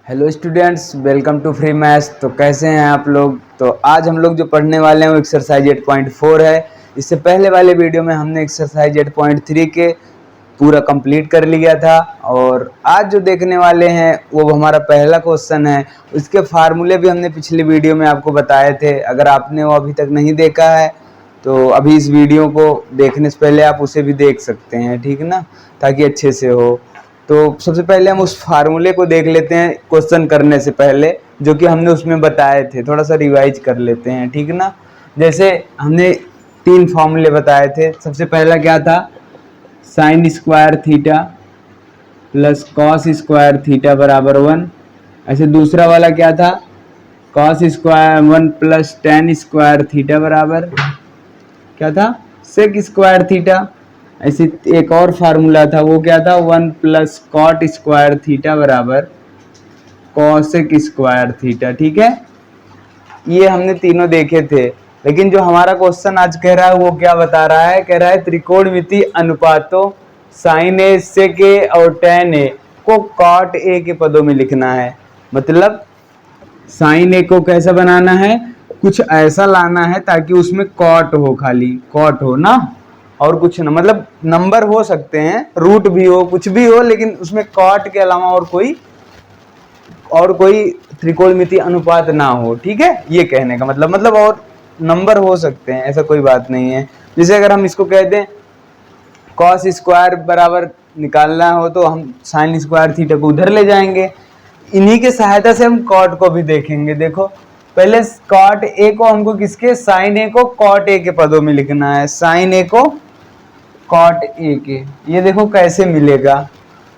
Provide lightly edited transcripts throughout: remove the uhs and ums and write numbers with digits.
Hello students, welcome to free maths. तो कैसे हैं आप लोग। तो आज हम लोग जो पढ़ने वाले हैं वो एक्सरसाइज 8.4 है। इससे पहले वाले वीडियो में हमने एक्सरसाइज 8.3 के पूरा कंप्लीट कर लिया था और आज जो देखने वाले हैं वो हमारा पहला क्वेश्चन है। उसके फार्मूले भी हमने पिछली वीडियो में आपको बताए थे। अगर आपने वो अभी तक नहीं देखा है तो अभी इस वीडियो को देखने से पहले आप उसे भी देख सकते हैं, ठीक है ना, ताकि अच्छे से हो। तो सबसे पहले हम उस फार्मूले को देख लेते हैं क्वेश्चन करने से पहले, जो कि हमने उसमें बताए थे। थोड़ा सा रिवाइज कर लेते हैं, ठीक है ना। जैसे हमने 3 फार्मूले बताए थे। सबसे पहला क्या था, sine square theta plus cos square theta बराबर 1। ऐसे दूसरा वाला क्या था, cos square 1 plus ten square theta बराबर क्या था, सेक स्क्वायर थीटा। ऐसे एक और फार्मूला था, वो क्या था, 1 प्लस कॉट स्क्वायर थीटा बराबर कॉसेक स्क्वायर थीटा। ठीक है, ये हमने तीनों देखे थे। लेकिन जो हमारा क्वेश्चन आज कह रहा है वो क्या बता रहा है, कह रहा है त्रिकोणमिति अनुपातों साइन ए सेक ए और टेन ए को कॉट ए के पदों में लिखना है। मतलब साइन ए को कैसा बनाना है, कुछ ऐसा लाना है ताकि उसमें कॉट हो, खाली कॉट हो ना, और कुछ ना, मतलब नंबर हो सकते हैं, रूट भी हो, कुछ भी हो, लेकिन उसमें कॉट के अलावा और कोई त्रिकोणमिति अनुपात ना हो। ठीक है, ये कहने का मतलब और नंबर हो सकते हैं, ऐसा कोई बात नहीं है। जैसे अगर हम इसको कह दें कॉस स्क्वायर बराबर निकालना हो तो हम साइन स्क्वायर थीटा को उधर ले जाएंगे। इन्हीं के सहायता से हम कॉट को भी देखेंगे। देखो पहले कॉट ए को हमको किसके, साइन ए को कॉट ए के पदों में लिखना है, साइन ए को कॉट ए के। ये देखो कैसे मिलेगा,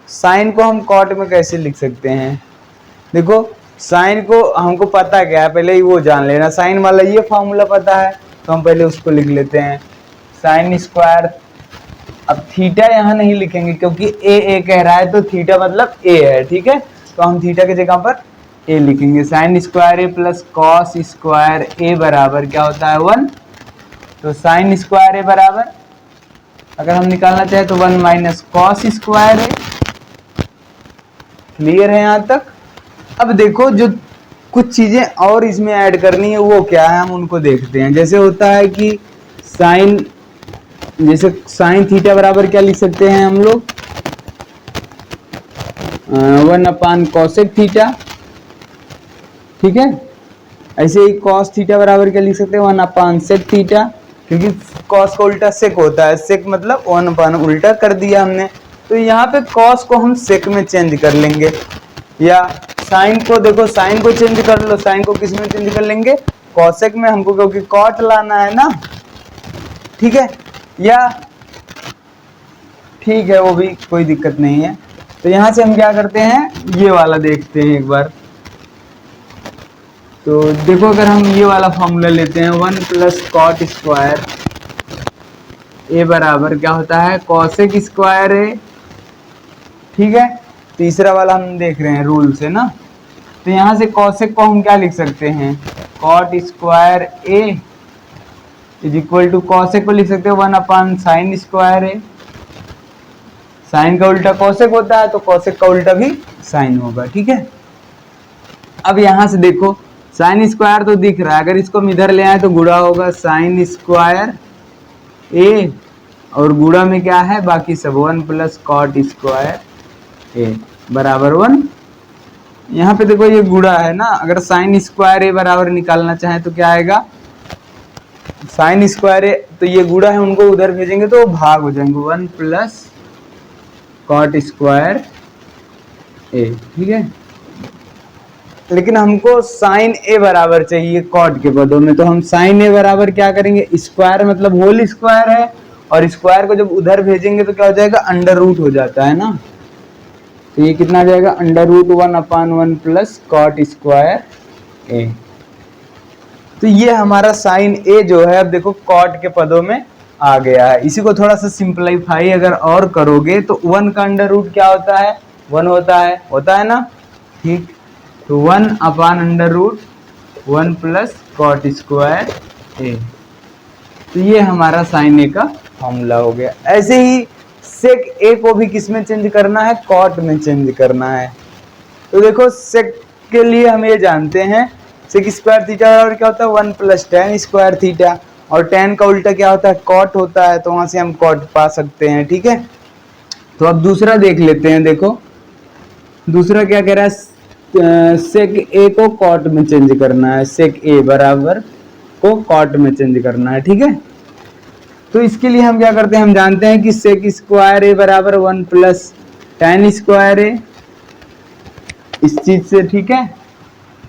साइन को हम कॉट में कैसे लिख सकते हैं। देखो साइन को हमको पता क्या है, पहले ही वो जान लेना। साइन वाला ये फॉर्मूला पता है तो हम पहले उसको लिख लेते हैं, साइन स्क्वायर। अब थीटा यहाँ नहीं लिखेंगे क्योंकि ए कह रहा है तो थीटा मतलब ए है, ठीक है, तो हम थीटा की जगह पर ए लिखेंगे। Sign square A plus cos square ए बराबर क्या होता है, 1। तो साइन स्क्वायर ए बराबर, अगर हम निकालना चाहे तो 1 माइनस कॉस स्क्वायर ए। क्लियर है यहाँ तक। अब देखो जो कुछ चीजें और इसमें ऐड करनी है वो क्या है, हम उनको देखते हैं। जैसे होता है कि साइन, जैसे साइन थीटा बराबर क्या लिख सकते हैं हम लोग, 1 अपान कॉसेक थीटा। ठीक है, ऐसे ही कॉस थीटा बराबर क्या लिख सकते हैं, 1 अपान सेक थीटा, क्योंकि कॉस का उल्टा सेक होता है। सेक मतलब 1 अपान उल्टा कर दिया हमने, तो यहाँ पे कॉस को हम सेक में चेंज कर लेंगे। या साइन को देखो, साइन को चेंज कर लो, साइन को किस में चेंज कर लेंगे, कॉसेक में, हमको क्योंकि कॉट लाना है ना। ठीक है, या ठीक है, वो भी कोई दिक्कत नहीं है। तो यहां से हम क्या करते हैं, ये वाला देखते हैं एक बार। तो देखो अगर हम ये वाला फॉर्मूला लेते हैं, 1 प्लस कॉट स्क्वायर ए बराबर क्या होता है, कॉसेक स्क्वायर ए। ठीक है, तीसरा वाला हम देख रहे हैं रूल से ना। तो यहाँ से कॉसेक को हम क्या लिख सकते हैं, cot square A is equal to, cosec को लिख सकते हैं 1 upon sine square A. Sine का उल्टा कॉसेक होता है तो कॉसेक का उल्टा भी साइन होगा। ठीक है, अब यहाँ से देखो साइन स्क्वायर तो दिख रहा है, अगर इसको हम इधर ले आए तो गुणा होगा साइन स्क्वायर ए, और गुणा में क्या है बाकी सब, 1 प्लस कॉट स्क्वायर ए बराबर 1। यहाँ पे देखो ये गुणा है ना, अगर साइन स्क्वायर ए बराबर निकालना चाहे तो क्या आएगा, साइन स्क्वायर ए, तो ये गुणा है, उनको उधर भेजेंगे तो भाग हो जाएंगे, 1 प्लस कॉट स्क्वायर ए। ठीक है, लेकिन हमको साइन ए बराबर चाहिए कॉट के पदों में, तो हम साइन ए बराबर क्या करेंगे, स्क्वायर मतलब होल स्क्वायर है, और स्क्वायर को जब उधर भेजेंगे तो क्या हो जाएगा, अंडर रूट हो जाता है ना। तो ये कितना आ जाएगा, under root 1 upon 1 plus cot square A. तो ये हमारा साइन ए जो है, अब देखो कॉट के पदों में आ गया है। इसी को थोड़ा सा सिंप्लीफाई अगर और करोगे तो 1 का अंडर रूट क्या होता है, 1 होता है ना। ठीक, तो 1 upon under root 1 plus cot square A. तो ये हमारा साइन ए का फॉर्मूला हो गया। ऐसे ही सेक ए को भी किस में चेंज करना है, कॉट में चेंज करना है। तो देखो सेक के लिए हम ये जानते हैं सेक स्क्वायर थीटा बराबर क्या होता है 1 प्लस टेन स्क्वायर थीटा, और टेन का उल्टा क्या होता है कॉट होता है, तो वहां से हम कॉट पा सकते हैं। ठीक है, तो अब दूसरा देख लेते हैं। देखो दूसरा क्या कह रहा है, सेक ए को कॉट में चेंज करना है, सेक ए बराबर को कॉट में चेंज करना है। ठीक है, तो इसके लिए हम क्या करते हैं, हम जानते हैं कि सेक स्क्वायर ए बराबर 1 प्लस टेन स्क्वायर ए, इस चीज से। ठीक है,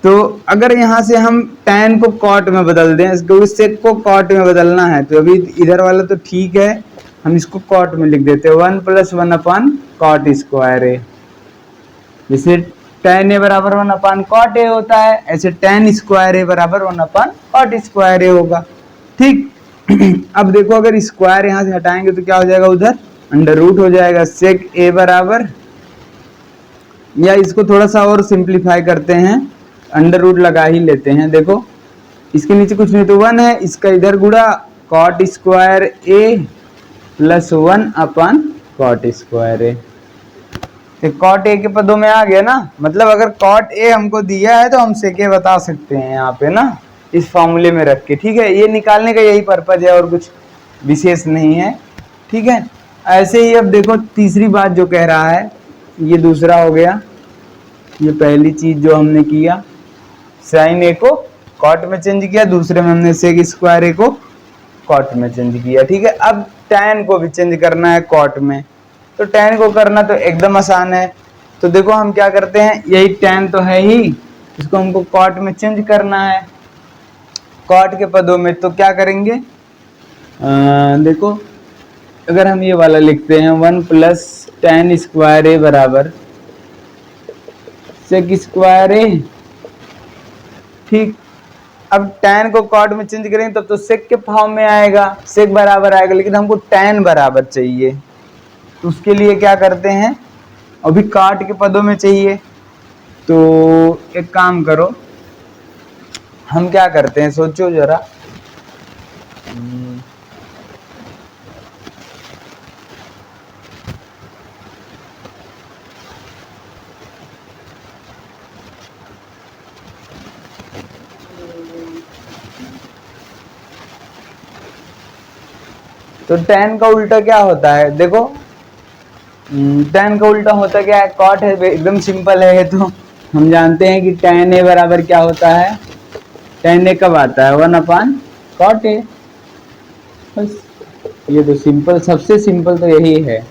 तो अगर यहाँ से हम tan को कॉट में बदल दें, क्योंकि सेक को कॉट में बदलना है, तो अभी इधर वाला तो ठीक है, हम इसको कॉट में लिख देते हैं 1 प्लस 1 अपान कॉट स्क्वायर ए। जैसे tan ए बराबर 1 अपान कॉट ए होता है, ऐसे tan स्क्वायर ए बराबर 1 अपान कॉट स्क्वायर ए होगा। ठीक अब देखो अगर स्क्वायर यहाँ से हटाएंगे तो क्या हो जाएगा, उधर अंडर रूट हो जाएगा। सेक ए बराबर, या इसको थोड़ा सा और सिंप्लीफाई करते हैं, अंडर रूट लगा ही लेते हैं। देखो इसके नीचे कुछ नहीं तो 1 है, इसका इधर गुणा cot square A plus 1 upon cot square A. Cot A के पदों में आ गया ना, मतलब अगर कॉट ए हमको दिया है तो हम सेक ए बता सकते हैं यहाँ पे ना, इस फॉर्मूले में रख के। ठीक है, ये निकालने का यही पर्पज है और कुछ विशेष नहीं है। ठीक है, ऐसे ही अब देखो तीसरी बात जो कह रहा है, ये दूसरा हो गया, ये पहली चीज जो हमने किया साइन ए को कॉट में चेंज किया, दूसरे में हमने सेक स्क्वायर ए को कॉट में चेंज किया। ठीक है, अब tan को भी चेंज करना है कॉट में, तो tan को करना तो एकदम आसान है। तो देखो हम क्या करते हैं, यही tan तो है ही, इसको हमको कॉट में चेंज करना है, कॉट के पदों में। तो क्या करेंगे, देखो अगर हम ये वाला लिखते हैं 1 प्लस tan स्क्वायर ए बराबर सेक स्क्वायर ए। ठीक, अब tan को कॉट में चेंज करेंगे तब तो सेक के फॉर्म में आएगा, सेक बराबर आएगा, लेकिन हमको tan बराबर चाहिए, तो उसके लिए क्या करते हैं, अभी काट के पदों में चाहिए। तो एक काम करो, हम क्या करते हैं सोचो जरा, तो tan का उल्टा क्या होता है, देखो tan का उल्टा होता क्या है, कॉट है, एकदम सिंपल है। तो हम जानते हैं कि tan ए बराबर क्या होता है, tan ए कब आता है 1 अपान कॉट ए। बस ये तो सिंपल, सबसे सिंपल तो यही है,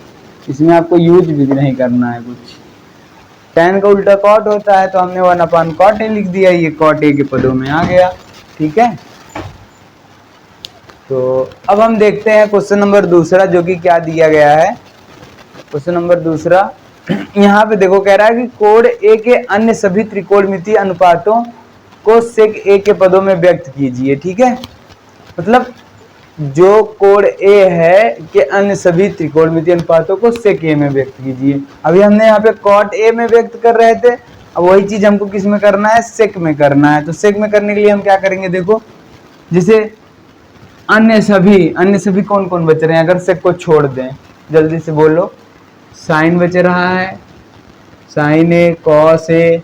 इसमें आपको यूज भी नहीं करना है कुछ। tan का उल्टा कॉट होता है, तो हमने 1 अपान कॉट ए लिख दिया, ये कॉट ए के पदों में आ गया। ठीक है, तो अब हम देखते हैं क्वेश्चन नंबर दूसरा, जो कि क्या दिया गया है। क्वेश्चन नंबर दूसरा यहाँ पे देखो कह रहा है कि कोड ए के अन्य सभी त्रिकोणमितीय अनुपातों को सेक ए के पदों में व्यक्त कीजिए। ठीक है, मतलब जो कोड ए है कि अन्य सभी त्रिकोणमितीय अनुपातों को सेक ए में व्यक्त कीजिए। अभी हमने यहाँ पे कॉट ए में व्यक्त कर रहे थे, अब वही चीज हमको किस में करना है, सेक में करना है। तो सेक में करने के लिए हम क्या करेंगे, देखो जैसे अन्य सभी कौन कौन बच रहे हैं, अगर सेक को छोड़ दें, जल्दी से बोलो, साइन बच रहा है, साइन ए, कॉस ए,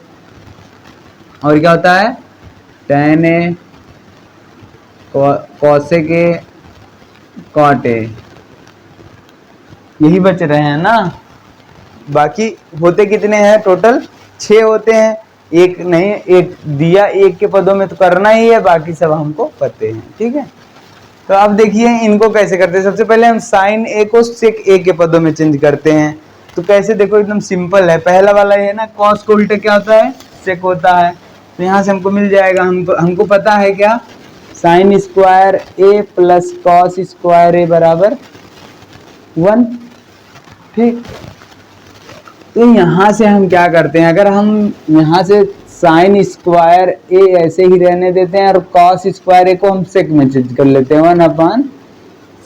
और क्या होता है tan A, cosec A, cot A, यही बच रहे हैं ना। बाकी होते कितने हैं, टोटल 6 होते हैं, एक नहीं, एक दिया, एक के पदों में तो करना ही है, बाकी सब हमको पते हैं। ठीक है, तो अब देखिए इनको कैसे करते हैं। सबसे पहले हम साइन ए को सेक ए के पदों में चेंज करते हैं। तो कैसे, देखो एकदम सिंपल है, पहला वाला ये ना, कॉस को उल्टा क्या होता है, सेक होता है, तो यहाँ से हमको मिल जाएगा, हमको पता है क्या, sign square A plus cos square ए बराबर 1। ठीक, तो यहाँ से हम क्या करते हैं, अगर हम यहाँ से साइन स्क्वायर ए ऐसे ही रहने देते हैं और कॉस स्क्वायर ए को हम सेक में चेंज कर लेते हैं, 1 अपान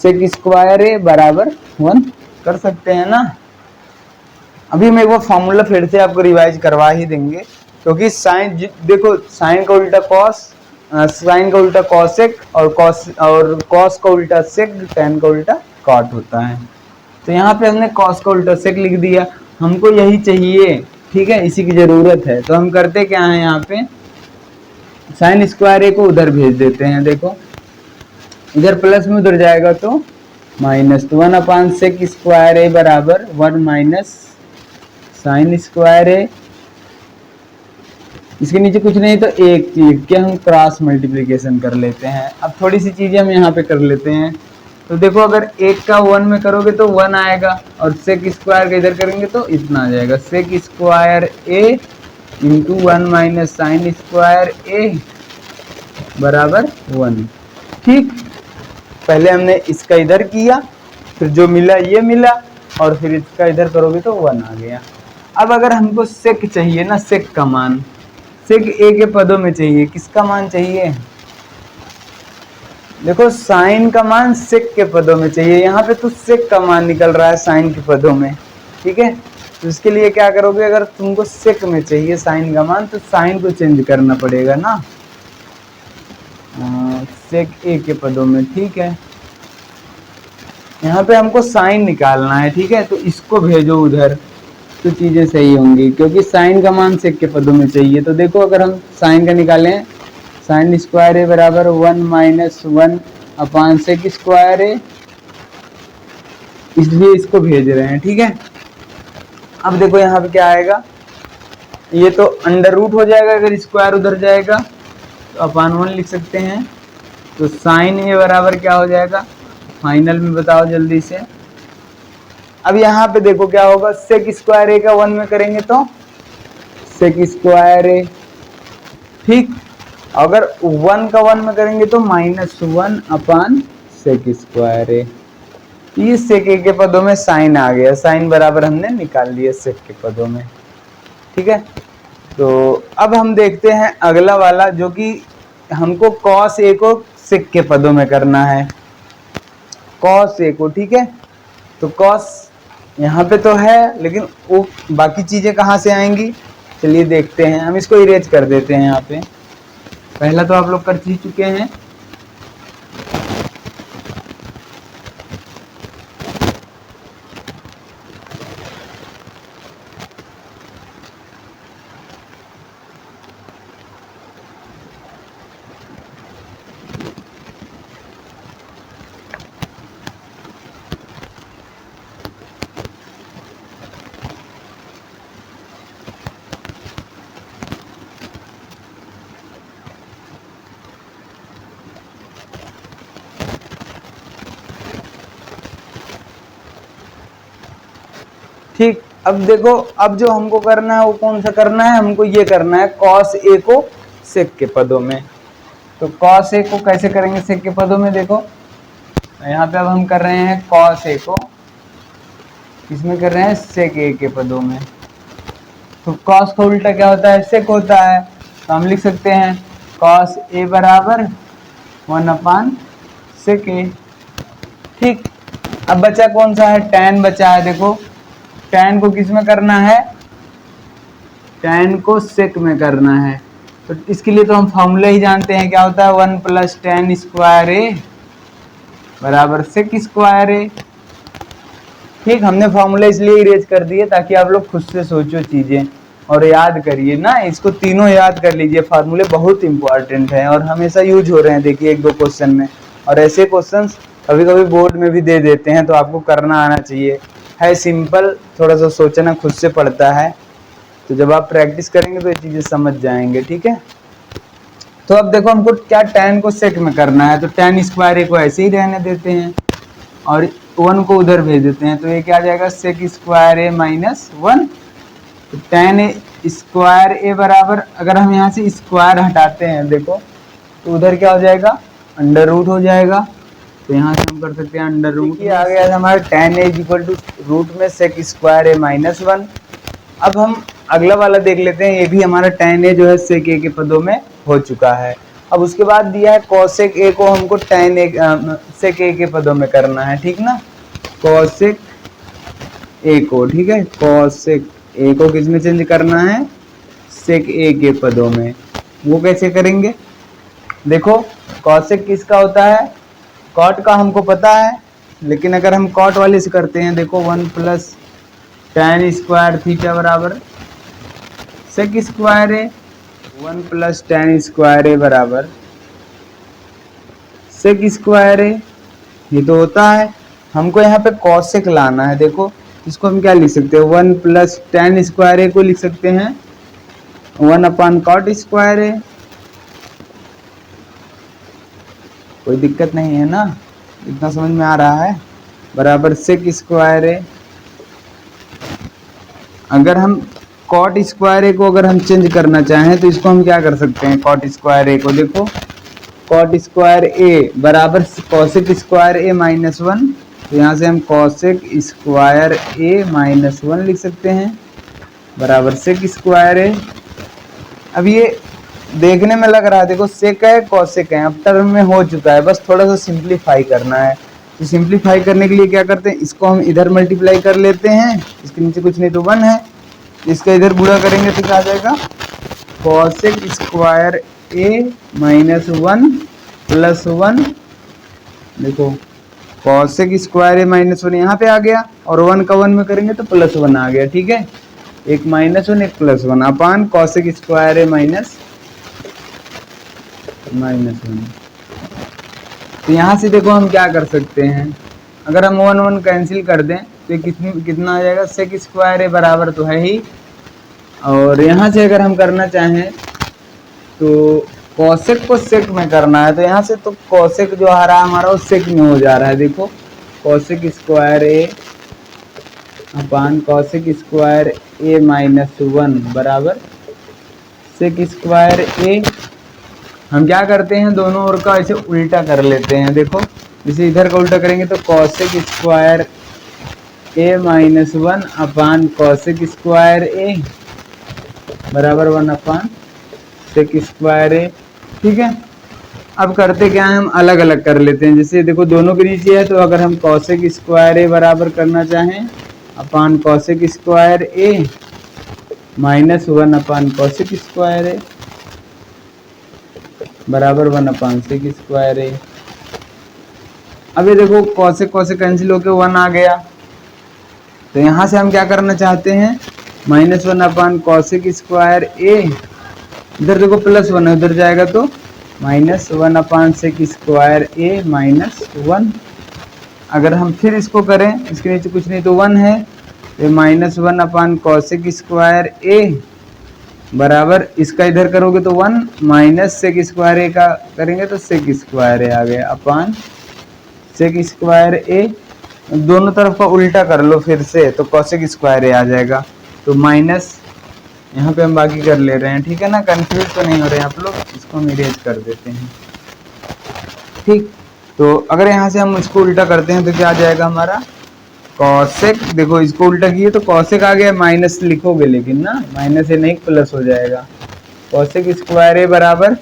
सेक स्क्वायर ए बराबर 1 कर सकते हैं ना। अभी हम एक बार फॉर्मूला फिर से आपको रिवाइज करवा ही देंगे, क्योंकि साइन, देखो साइन का उल्टा कॉस, साइन का उल्टा कॉसेक, और कॉस का उल्टा सेक, tan का उल्टा कॉट होता है। तो यहाँ पे हमने कॉस का उल्टा सेक लिख दिया, हमको यही चाहिए ठीक है, इसी की जरूरत है। तो हम करते क्या है, यहाँ पे साइन स्क्वायर ए को उधर भेज देते हैं। देखो इधर प्लस में उधर जाएगा तो माइनस, तो 1/sec स्क्वायर ए बराबर 1 माइनस साइन स्क्वायर ए। इसके नीचे कुछ नहीं तो एक चीज क्या, हम क्रॉस मल्टीप्लिकेशन कर लेते हैं। अब थोड़ी सी चीजें हम यहाँ पे कर लेते हैं। तो देखो अगर एक का 1 में करोगे तो 1 आएगा, और सेक स्क्वायर का इधर करेंगे तो इतना आ जाएगा, सेक स्क्वायर ए इंटू 1 माइनस साइन स्क्वायर ए बराबर 1। ठीक, पहले हमने इसका इधर किया, फिर जो मिला ये मिला, और फिर इसका इधर करोगे तो 1 आ गया। अब अगर हमको सेक चाहिए ना, सेक का मान, सेक ए के पदों में चाहिए, किसका मान चाहिए, देखो साइन का मान सेक के पदों में चाहिए। यहाँ पे तो सेक का मान निकल रहा है साइन के पदों में, ठीक है। तो इसके लिए क्या करोगे, अगर तुमको सेक में चाहिए साइन का मान तो साइन को चेंज करना पड़ेगा ना, सेक ए के पदों में, ठीक है। यहाँ पे हमको साइन निकालना है, ठीक है, तो इसको भेजो उधर तो चीजें सही होंगी, क्योंकि साइन का मान सेक के पदों में चाहिए। तो देखो अगर हम साइन का निकालें, साइन स्क्वायर ए बराबर 1 माइनस 1/sec स्क्वायर ए, इसलिए इसको भेज रहे हैं, ठीक है। अब देखो यहाँ पे क्या आएगा, ये तो अंडर रूट हो जाएगा, अगर स्क्वायर उधर जाएगा तो अपान 1 लिख सकते हैं। तो साइन ए बराबर क्या हो जाएगा, फाइनल में बताओ जल्दी से। अब यहाँ पे देखो क्या होगा, सेक स्क्वायर ए का 1 में करेंगे तो सेक स्क्वायर ए, ठीक। अगर 1 का 1 में करेंगे तो -1/sec स्क्वायर ए। ये सेक ए के पदों में साइन आ गया, साइन बराबर हमने निकाल लिया सेक के पदों में, ठीक है। तो अब हम देखते हैं अगला वाला, जो कि हमको कॉस ए को सेक के पदों में करना है, कॉस ए को, ठीक है। तो कॉस यहाँ पे तो है, लेकिन वो बाकी चीजें कहाँ से आएंगी, चलिए देखते हैं। हम इसको इरेज कर देते हैं, यहाँ पे पहला तो आप लोग कर चुके हैं। ठीक, अब देखो, अब जो हमको करना है वो कौन सा करना है, हमको ये करना है कॉस ए को सेक के पदों में। तो कॉस ए को कैसे करेंगे सेक के पदों में, देखो यहाँ पे अब हम कर रहे हैं कॉस ए को, इसमें कर रहे हैं सेक ए के पदों में। तो कॉस का उल्टा क्या होता है, सेक होता है। तो हम लिख सकते हैं कॉस ए बराबर 1/sec ए, ठीक। अब बचा कौन सा है, tan बचा है। देखो tan को किस में करना है, tan को सेक में करना है। तो इसके लिए तो हम फॉर्मूला ही जानते हैं, क्या होता है, 1 + tan स्क्वायर ए बराबर सेक स्क्वायर ए, ठीक। हमने फॉर्मूला इसलिए इरेज कर दिए ताकि आप लोग खुद से सोचो चीजें और याद करिए ना, इसको तीनों याद कर लीजिए। फार्मूले बहुत इंपॉर्टेंट हैं और हमेशा यूज हो रहे हैं, देखिए 1-2 क्वेश्चन में, और ऐसे क्वेश्चंस कभी कभी बोर्ड में भी दे देते हैं, तो आपको करना आना चाहिए। है सिंपल, थोड़ा सा सोचना खुद से पड़ता है, तो जब आप प्रैक्टिस करेंगे तो ये चीजें समझ जाएंगे, ठीक है। तो अब देखो हमको क्या tan को सेक में करना है, तो tan स्क्वायर ए को ऐसे ही रहने देते हैं और 1 को उधर भेज देते हैं। तो ये क्या आ जाएगा, सेक स्क्वायर ए -1। तो tan स्क्वायर ए बराबर, अगर हम यहाँ से स्क्वायर हटाते हैं देखो, तो उधर क्या हो जाएगा, अंडर रूट हो जाएगा। तो यहाँ से हम कर सकते हैं अंडर रूट, आ गया हमारा tan ए = रूट में सेक स्क्वायर ए -1। अब हम अगला वाला देख लेते हैं, ये भी हमारा tan ए जो है सेक ए के पदों में हो चुका है। अब उसके बाद दिया है कोसेक ए को हमको tan ए सेक ए के पदों में करना है, ठीक ना। कोसेक ए को, ठीक है, कोसेक ए को किस में चेंज करना है, सेक ए के पदों में। वो कैसे करेंगे, देखो कोसेक किसका होता है, कॉट का हमको पता है, लेकिन अगर हम कॉट वाले से करते हैं, देखो 1 + tan स्क्वायर थीटा बराबर सेक स्क्वायर ए, 1 प्लस टेन स्क्वायर ए बराबर सेक स्क्वायर ए। ये तो होता है, हमको यहाँ पे कॉसेक लाना है। देखो इसको हम क्या लिख सकते हैं, 1 प्लस टेन स्क्वायर ए को लिख सकते हैं 1 अपान कॉट स्क्वायर ए। कोई दिक्कत नहीं है ना, इतना समझ में आ रहा है, बराबर सेक स्क्वायर ए। अगर हम कॉट स्क्वायर ए को अगर हम चेंज करना चाहें तो इसको हम क्या कर सकते हैं, कॉट स्क्वायर ए को, देखो कॉट स्क्वायर ए बराबर कॉसेक स्क्वायर ए माइनस 1, तो यहाँ से हम कॉसेक स्क्वायर ए माइनस 1 लिख सकते हैं बराबर सेक स्क्वायर ए। अब ये देखने में लग रहा है, देखो सेक है कॉसेक है, अब टर्म में हो चुका है, बस थोड़ा सा सिंप्लीफाई करना है। तो सिंप्लीफाई करने के लिए क्या करते हैं, इसको हम इधर मल्टीप्लाई कर लेते हैं, इसके नीचे कुछ नहीं तो 1 है, इसका इधर गुणा करेंगे तो क्या आ जाएगा, कॉसेक स्क्वायर ए माइनस 1 प्लस 1। देखो कॉसेक स्क्वायर ए माइनस 1 यहाँ पे आ गया, और 1 का 1 में करेंगे तो प्लस 1 आ गया, ठीक है, एक माइनस 1 एक प्लस 1 अपान कॉसेक स्क्वायर ए माइनस 1। तो यहाँ से देखो हम क्या कर सकते हैं, अगर हम 1 1 कैंसिल कर दें तो कितना आ जाएगा, सेक स्क्वायर ए बराबर तो है ही, और यहाँ से अगर हम करना चाहें तो कॉसेक को सेक में करना है, तो यहाँ से तो कॉसेक जो आ रहा है हमारा वो सेक में हो जा रहा है। देखो कॉसेक स्क्वायर ए अपान कॉसेक स्क्वायर ए माइनस 1 बराबर सेक स्क्वायर ए। हम क्या करते हैं, दोनों ओर का ऐसे उल्टा कर लेते हैं। देखो जैसे इधर का उल्टा करेंगे तो कॉसेक स्क्वायर ए माइनस 1 अपान कॉसेक स्क्वायर ए बराबर 1 अपान सेक स्क्वायर ए, ठीक है। अब करते क्या है, हम अलग अलग कर लेते हैं। जैसे देखो दोनों के नीचे है, तो अगर हम कॉसेक स्क्वायर ए बराबर करना चाहें अपान कॉसेक स्क्वायर ए माइनस 1 अपान कॉसेक स्क्वायर ए बराबर 1 अपान सेक स्क्वायर ए। अब ये देखो कॉसेक कॉसेक कैंसिल होके 1 आ गया, तो यहाँ से हम क्या करना चाहते हैं, माइनस 1 अपान कॉसेक स्क्वायर ए, इधर देखो प्लस 1 है, उधर जाएगा तो माइनस 1 अपान सेक स्क्वायर ए माइनस 1। अगर हम फिर इसको करें, इसके नीचे कुछ नहीं तो 1 है, तो माइनस 1 अपान कॉसेक स्क्वायर ए बराबर, इसका इधर करोगे तो 1 माइनस सेक स्क्वायर ए का करेंगे तो सेक स्क्वायर ए आ गया अपान सेक स्क्वायर ए। दोनों तरफ का उल्टा कर लो फिर से, तो कॉसेक स्क्वायर ए आ जाएगा, तो माइनस यहाँ पे हम बाकी कर ले रहे हैं, ठीक है ना, कंफ्यूज तो नहीं हो रहे हैं आप लोग, इसको हम इरेज कर देते हैं, ठीक। तो अगर यहाँ से हम इसको उल्टा करते हैं तो क्या आ जाएगा हमारा, कॉसेक, देखो इसको उल्टा किए तो कॉसेक आ गया, माइनस लिखोगे लेकिन ना, माइनस ए नहीं प्लस हो जाएगा, कॉसेक स्क्वायर ए बराबर,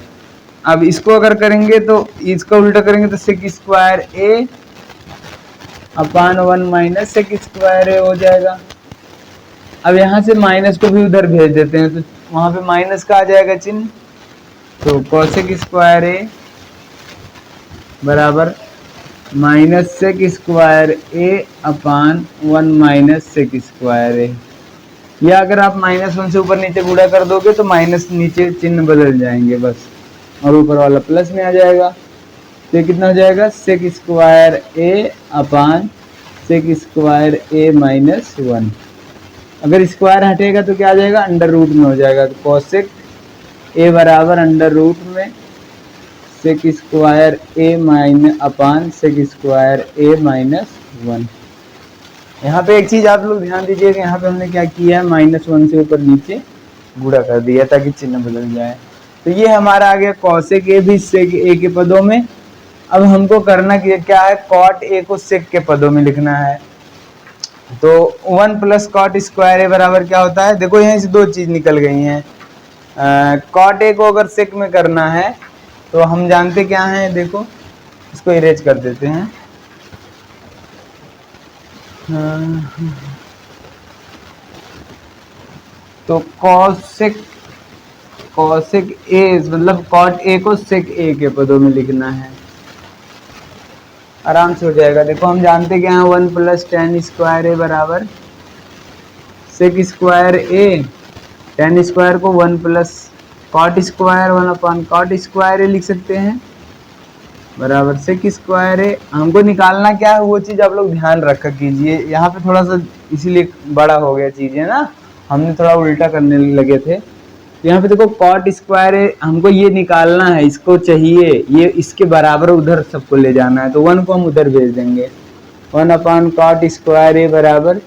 अब इसको अगर करेंगे तो इसका उल्टा करेंगे तो सेक स्क्वायर ए अपान 1 माइनस सेक स्क्वायर ए हो जाएगा। अब यहाँ से माइनस को भी उधर भेज देते हैं, तो वहां पे माइनस का आ जाएगा चिन्ह, तो कॉसेक स्क्वायर ए बराबर माइनस सेक स्क्वायर ए अपान 1 माइनस सेक स्क्वायर ए। या अगर आप माइनस 1 से ऊपर नीचे गुणा कर दोगे तो माइनस नीचे चिन्ह बदल जाएंगे बस, और ऊपर वाला प्लस में आ जाएगा, तो ये कितना हो जाएगा, सेक स्क्वायर ए अपान सेक स्क्वायर ए माइनस 1। अगर स्क्वायर हटेगा तो क्या आ जाएगा, अंडर रूट में हो जाएगा, तो कॉसेक ए बराबर अंडर रूट में सेक स्क्वायर ए माइनस अपान सेक स्क्वायर ए माइनस 1। यहाँ पे एक चीज आप लोग ध्यान दीजिए कि यहाँ पे हमने क्या किया है, माइनस 1 से ऊपर नीचे गुणा कर दिया ताकि चिन्ह बदल जाए। तो ये हमारा आ गया कॉसेक ए भी सेक ए के पदों में। अब हमको करना क्या है, कॉट ए को सेक के पदों में लिखना है, तो 1 प्लस कॉट स्क्वायर ए बराबर क्या होता है, देखो यहाँ से दो चीज निकल गई हैं। कॉट ए को अगर सेक में करना है तो हम जानते क्या हैं, देखो इसको इरेज कर देते हैं, तो कॉसेक ए मतलब कॉट ए को सेक ए के पदों में लिखना है, आराम से हो जाएगा। देखो हम जानते क्या है, 1 प्लस टेन स्क्वायर ए बराबर सेक स्क्वायर ए, tan स्क्वायर को 1 plus cot square 1/cot square लिख सकते हैं बराबर सेक स्क्वायर है। हमको निकालना क्या है वो चीज़ आप लोग ध्यान रखा कीजिए, यहाँ पे थोड़ा सा इसीलिए बड़ा हो गया चीज़ें ना, हमने थोड़ा उल्टा करने लगे थे। तो यहाँ पे देखो कॉट स्क्वायर है, हमको ये निकालना है, इसको चाहिए, ये इसके बराबर उधर सबको ले जाना है, तो 1 को हम उधर भेज देंगे। 1/cot स्क्वायर ए बराबर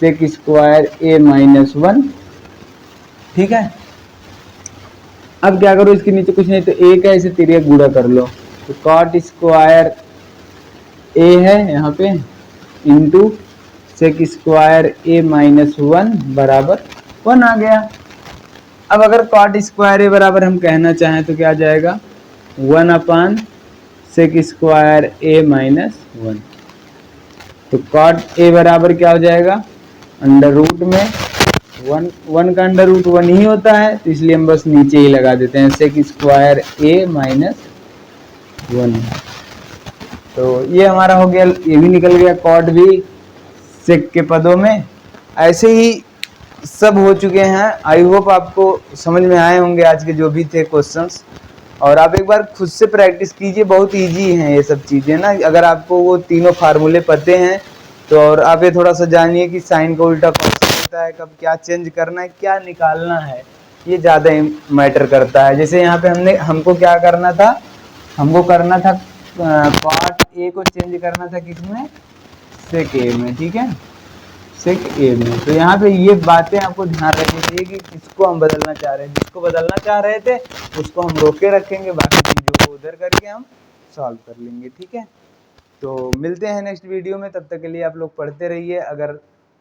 सेक स्क्वायर ए -1। ठीक है, अब क्या करो, इसके नीचे कुछ नहीं तो ए का ऐसे तिरिया गुणा कर लो, तो कॉट स्क्वायर ए है यहाँ पे इंटू सेक स्क्वायर ए -1 बराबर 1 आ गया। अब अगर कॉट स्क्वायर ए बराबर हम कहना चाहें तो क्या आ जाएगा 1/सेक स्क्वायर ए -1। तो कॉट ए बराबर क्या हो जाएगा अंडर रूट में 1 का अंडर रूट 1 ही होता है, तो इसलिए हम बस नीचे ही लगा देते हैं सेक स्क्वायर ए -1। तो ये हमारा हो गया, ये भी निकल गया कॉट भी सेक के पदों में। ऐसे ही सब हो चुके हैं। आई होप आपको समझ में आए होंगे आज के जो भी थे क्वेश्चंस, और आप एक बार खुद से प्रैक्टिस कीजिए, बहुत इजी हैं ये सब चीज़ें ना। अगर आपको वो तीनों फार्मूले पते हैं तो, और आप ये थोड़ा सा जानिए कि साइन का उल्टा कौन होता है, कब क्या चेंज करना है, क्या निकालना है, ये ज़्यादा मैटर करता है। जैसे यहाँ पे हमको क्या करना था, हमको करना था पार्ट ए को चेंज करना था किसमें, सेक ए में। ठीक है, सेक ए में। तो यहाँ पे ये बातें आपको ध्यान रखनी चाहिए कि किसको हम बदलना चाह रहे हैं, जिसको बदलना चाह रहे थे उसको हम रोक के रखेंगे, बाकी चीज़ों को उधर करके हम सॉल्व कर लेंगे। ठीक है, तो मिलते हैं नेक्स्ट वीडियो में, तब तक के लिए आप लोग पढ़ते रहिए। अगर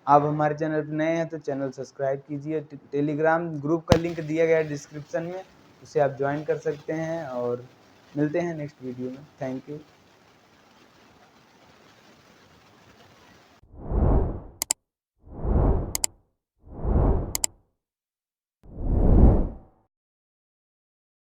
आप हमारे चैनल पर नए हैं तो चैनल सब्सक्राइब कीजिए। टेलीग्राम ग्रुप का लिंक दिया गया है डिस्क्रिप्शन में, उसे आप ज्वाइन कर सकते हैं, और मिलते हैं नेक्स्ट वीडियो में। Thank you.